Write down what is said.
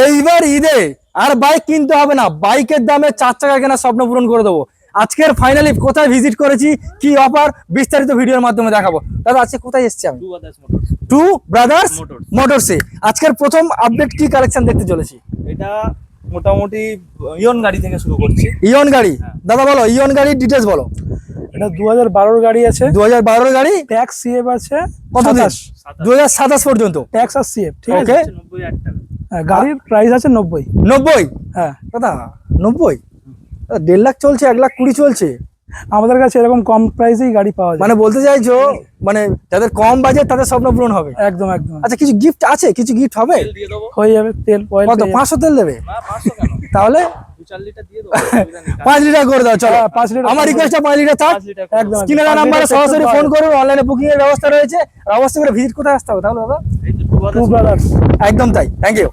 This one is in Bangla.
এইবার ঈদে আর বাইক কিনতে হবে না, বাইকের দামে 4 চাকা কেনার স্বপ্ন পূরণ করে দেবো। আজকের ফাইনালি কোথায় ভিজিট করেছি, কি অফার, বিস্তারিত ভিডিওর মাধ্যমে দেখাবো। দাদা আজকে কোথায় এসেছি আমি? টু ব্রাদার্স মোটরসে। আজকের প্রথম আপডেট কি কালেকশন দেখতে চলেছি? এটা মোটামুটি ইয়ন গাড়ি থেকে শুরু করছি। ইয়ন গাড়ি, দাদা বলো ইয়ন গাড়ির ডিটেলস বলো। এটা 2012 গাড়ি আছে, 2012 গাড়ি, ট্যাক্স সিএফ আছে কত দিন? 27 2027 পর্যন্ত ট্যাক্স আর সিএফ, ঠিক আছে। ওকে, 90,000 টাকা। হ্যাঁ, গাড়ির প্রাইস আছে 90। 90? হ্যাঁ, দাদা 90? 1.5 লাখ চলছে, 1,20,000 চলছে। আমাদের কাছে এরকম কম প্রাইসেই গাড়ি পাওয়া যায়। মানে বলতে চাইছো মানে যাদের কম বাজেট তাদের স্বপ্ন পূরণ হবে। একদম একদম। আচ্ছা কিছু গিফট আছে, কিছু গিফট হবে? তেল দিয়ে দেবো। হয়ে যাবে, তেল অয়েল কত? 500 তেল দেবে? না 500 কেন, তাহলে 2-4 লিটার দিয়ে দেবো, অসুবিধা নেই। 5 লিটার করে দাও চলো। হ্যাঁ, 5 লিটার আমার রিকোয়েস্ট 5 লিটার চার্জ। 5 লিটার করে একদম। দেবো। স্ক্রিনের 5 নাম্বারে লিটার সরাসরি পেট্রোল ফোন পাওয়া করুন, অনলাইনে বুকিং এর ব্যবস্থা রয়েছে। আর অবশ্যই করে ভিজিট কোথায় আসতে হবে তাহলে দাদা? এই তো টু ব্রাদার্স। একদম তাই, থ্যাংক ইউ।